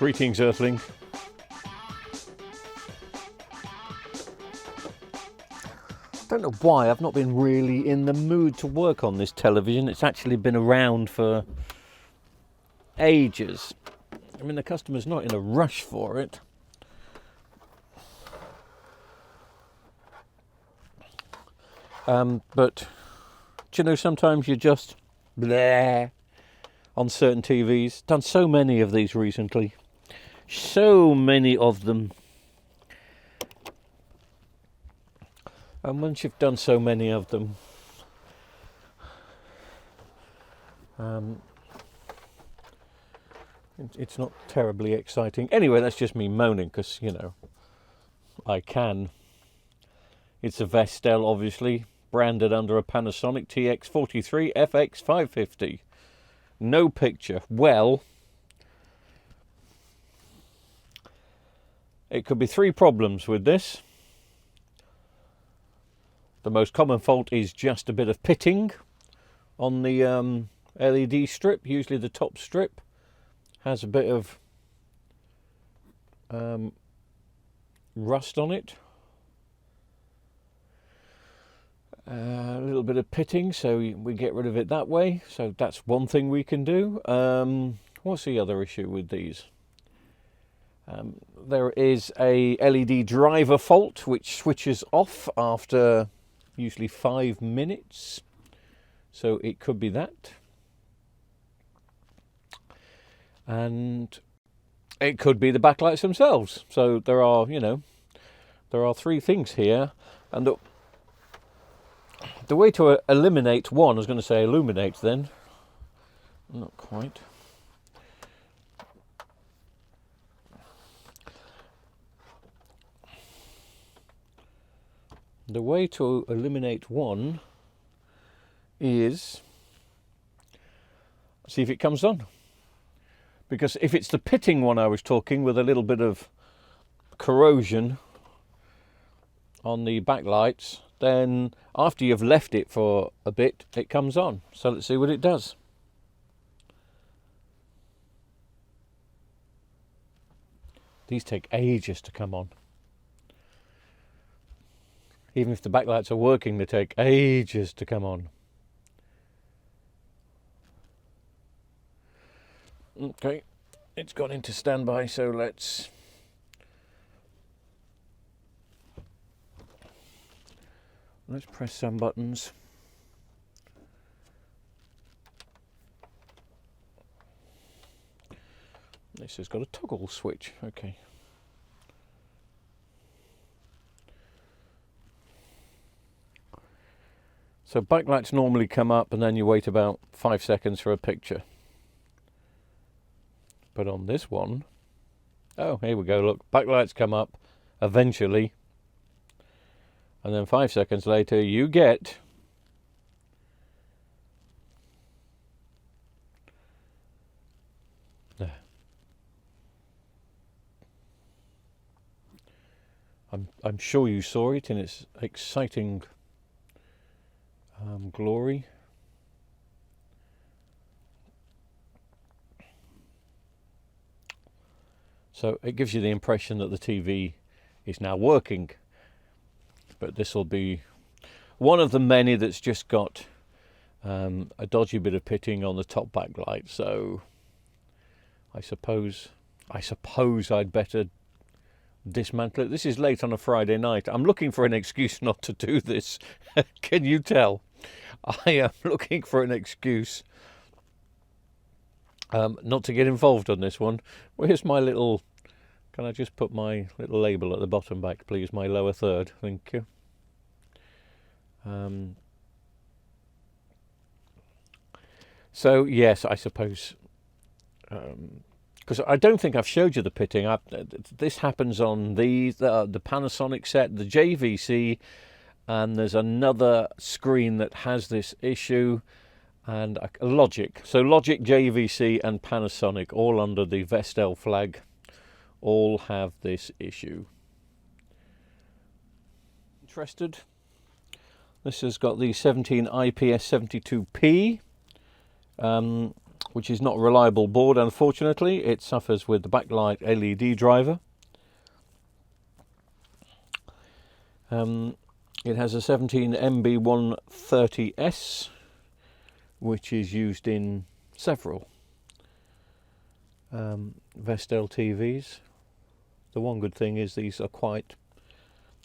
Greetings, Earthling. Don't know why I've not been really in the mood to work on this television. It's actually been around for ages. I mean, the customer's not in a rush for it. But, do you know, sometimes you're just bleh on certain TVs. Done so many of these recently. So many of them. And once you've done so many of them, it's not terribly exciting. Anyway, that's just me moaning because, you know, I can. It's a Vestel, obviously, branded under a Panasonic tx43fx550. No picture. Well, it could be three problems with this. The most common fault is just a bit of pitting on the LED strip. Usually the top strip has a bit of rust on it. A little bit of pitting, so we get rid of it that way. So that's one thing we can do. What's the other issue with these? There is a LED driver fault which switches off after usually 5 minutes, so it could be that, and it could be the backlights themselves. So there are, you know, there are three things here, and the way to eliminate one, I was going to say illuminate then, not quite. The way to eliminate one is see if it comes on. Because if it's the pitting one I was talking with a little bit of corrosion on the backlights, then after you've left it for a bit, it comes on. So let's see what it does. These take ages to come on. Even if the backlights are working, they take ages to come on. Okay, it's gone into standby, so let's press some buttons. This has got a toggle switch, okay. So backlights normally come up and then you wait about 5 seconds for a picture. But on this one, oh, here we go, look, backlights come up eventually. And then 5 seconds later you get there. I'm sure you saw it in its exciting glory. So it gives you the impression that the TV is now working, but this will be one of the many that's just got a dodgy bit of pitting on the top backlight. So I suppose I'd better dismantle it. This is late on a Friday night. I'm looking for an excuse not to do this. Can you tell? I am looking for an excuse not to get involved on this one. Where's my little... Can I just put my little label at the bottom back, please? My lower third. Thank you. So, yes, I suppose... because I don't think I've showed you the pitting. This happens on the Panasonic set, the JVC, and there's another screen that has this issue, and Logic. So Logic, JVC, and Panasonic, all under the Vestel flag, all have this issue. Interested? This has got the 17 IPS 72p. which is not a reliable board, unfortunately. It suffers with the backlight LED driver. It has a 17MB130S, which is used in several Vestel TVs. The one good thing is these are quite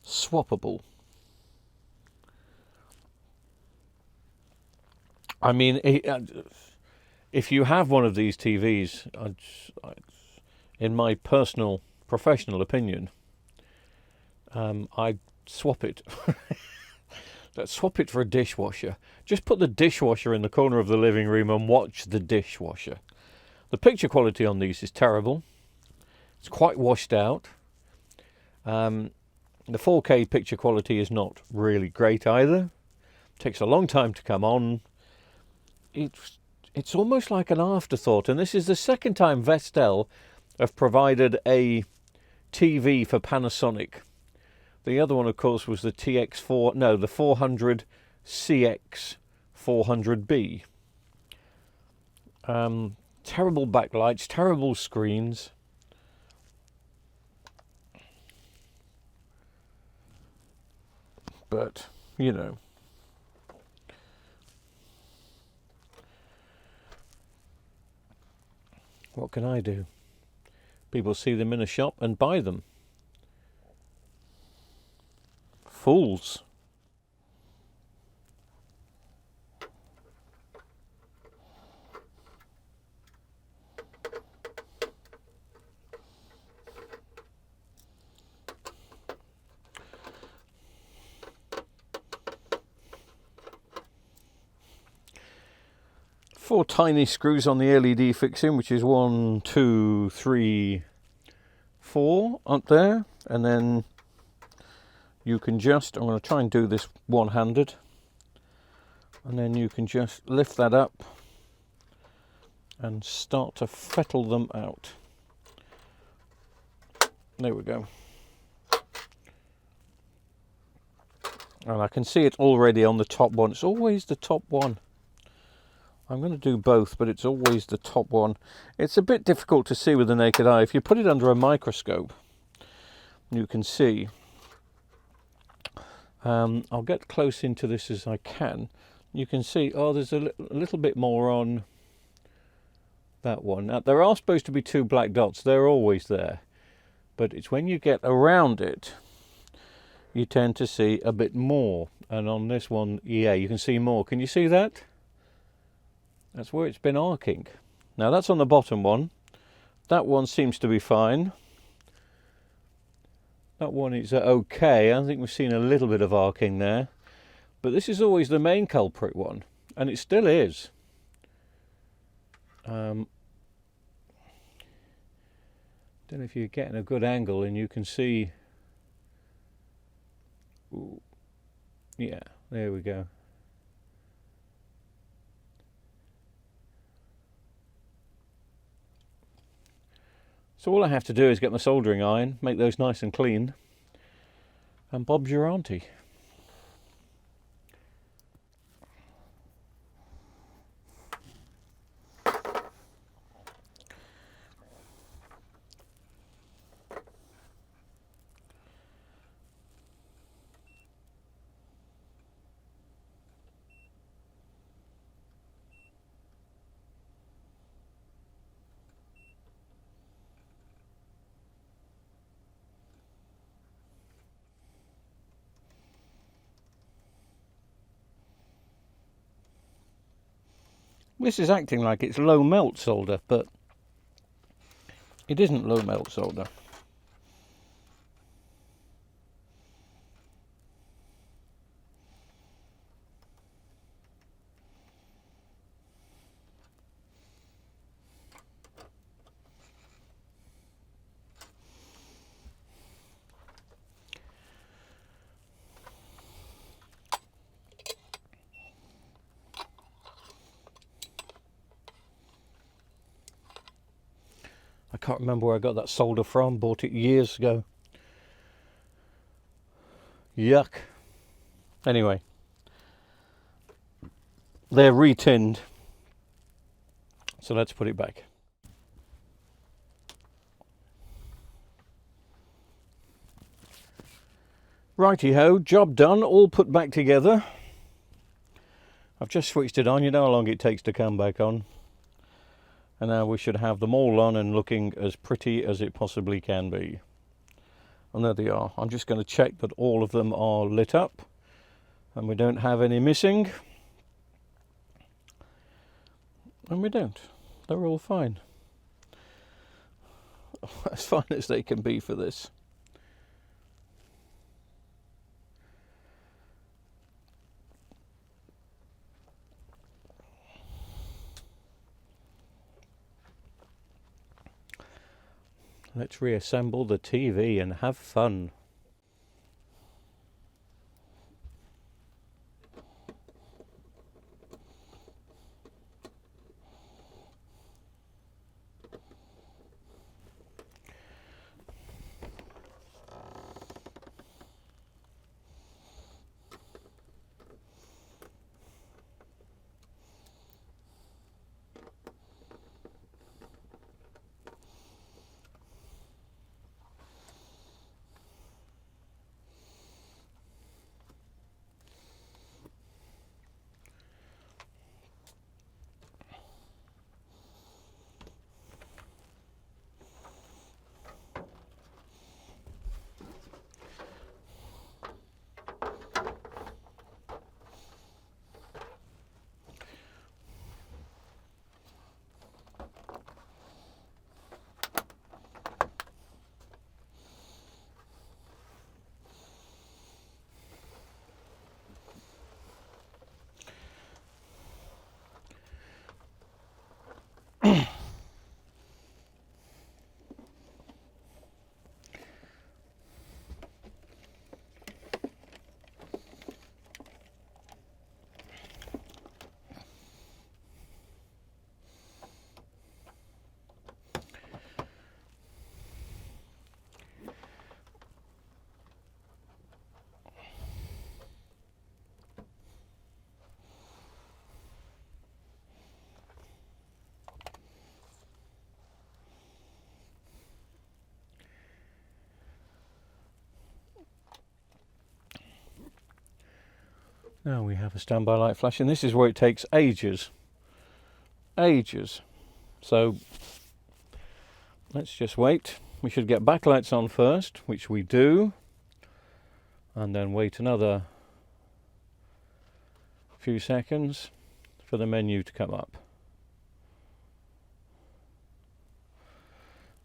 swappable. I mean, if you have one of these TVs, in my personal, professional opinion, I'd swap it. Let's swap it for a dishwasher. Just put the dishwasher in the corner of the living room and watch the dishwasher. The picture quality on these is terrible. It's quite washed out. The 4K picture quality is not really great either. It takes a long time to come on. It's almost like an afterthought, and this is the second time Vestel have provided a TV for Panasonic. The other one, of course, was the the 400CX550b. Terrible backlights, terrible screens. But, you know. What can I do? People see them in a shop and buy them. Fools. Four tiny screws on the LED fixing, which is 1, 2, 3, 4 up there, and then you can just, I'm going to try and do this one-handed, and then you can just lift that up and start to fettle them out. There we go. And I can see it already on the top one. It's always the top one. I'm going to do both, but it's always the top one. It's a bit difficult to see with the naked eye. If you put it under a microscope, you can see. I'll get close into this as I can. You can see, oh, there's a little bit more on that one. Now, there are supposed to be two black dots. They're always there. But it's when you get around it, you tend to see a bit more. And on this one, yeah, you can see more. Can you see that? That's where it's been arcing. Now that's on the bottom one. That one seems to be fine. That one is okay. I think we've seen a little bit of arcing there. But this is always the main culprit one. And it still is. Don't know if you're getting a good angle and you can see. Ooh. Yeah, there we go. So all I have to do is get my soldering iron, make those nice and clean, and Bob's your auntie. This is acting like it's low melt solder, but it isn't low melt solder. I can't remember where I got that solder from, bought it years ago. Yuck. Anyway, they're re-tinned, So let's put it back. Righty-ho, job done, all put back together. I've just switched it on, you know how long it takes to come back on. And now we should have them all on and looking as pretty as it possibly can be. And there they are. I'm just going to check that all of them are lit up and we don't have any missing. And we don't. They're all fine. As fine as they can be for this. Let's reassemble the TV and have fun. Now we have a standby light flashing. This is where it takes ages. Ages. So let's just wait. We should get backlights on first, which we do. And then wait another few seconds for the menu to come up.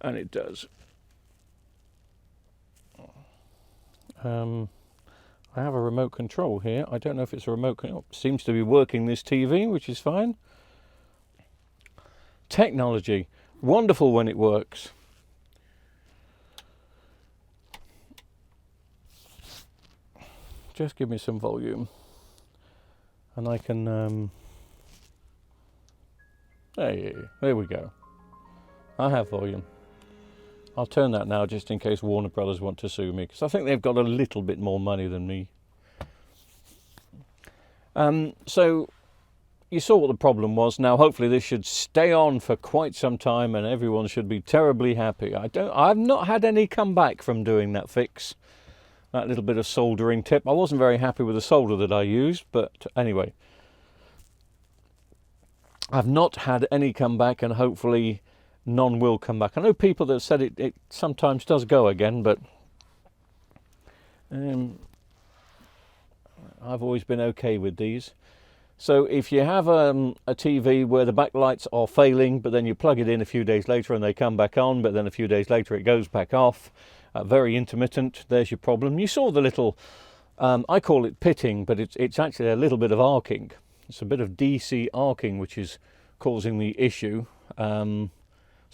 And it does. I have a remote control here. I don't know if it's a remote control. It seems to be working this TV, which is fine. Technology. Wonderful when it works. Just give me some volume. And I can... there we go. I have volume. I'll turn that now just in case Warner Brothers want to sue me, because I think they've got a little bit more money than me. So you saw what the problem was. Now hopefully this should stay on for quite some time and everyone should be terribly happy. I've not had any comeback from doing that fix. That little bit of soldering tip. I wasn't very happy with the solder that I used, but anyway. I've not had any comeback and hopefully none will come back. I know people that said it sometimes does go again, but I've always been okay with these. So if you have a TV where the backlights are failing, but then you plug it in a few days later and they come back on, but then a few days later it goes back off, very intermittent, there's your problem. You saw the little, I call it pitting, but it's actually a little bit of arcing. It's a bit of DC arcing which is causing the issue.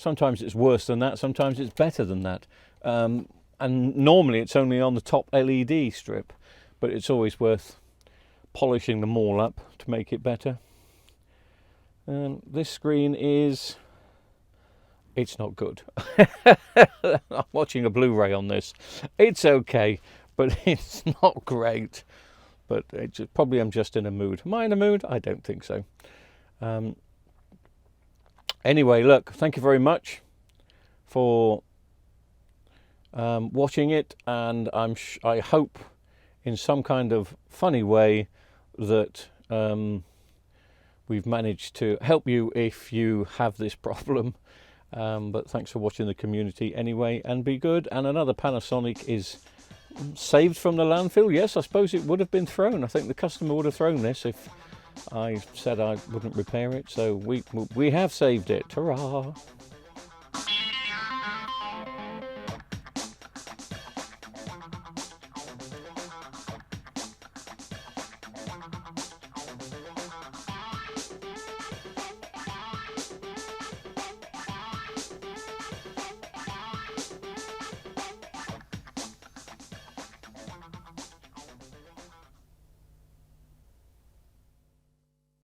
Sometimes it's worse than that, sometimes it's better than that. And normally it's only on the top LED strip, but it's always worth polishing them all up to make it better. This screen is... it's not good. I'm watching a Blu-ray on this. It's okay, but it's not great. But it's probably I'm just in a mood. Am I in a mood? I don't think so. Anyway, look, thank you very much for watching it, and I hope in some kind of funny way that we've managed to help you if you have this problem. But thanks for watching the community anyway, and be good. And another Panasonic is saved from the landfill. Yes, I suppose it would have been thrown. I think the customer would have thrown this if I said I wouldn't repair it. So we have saved it. Ta-ra!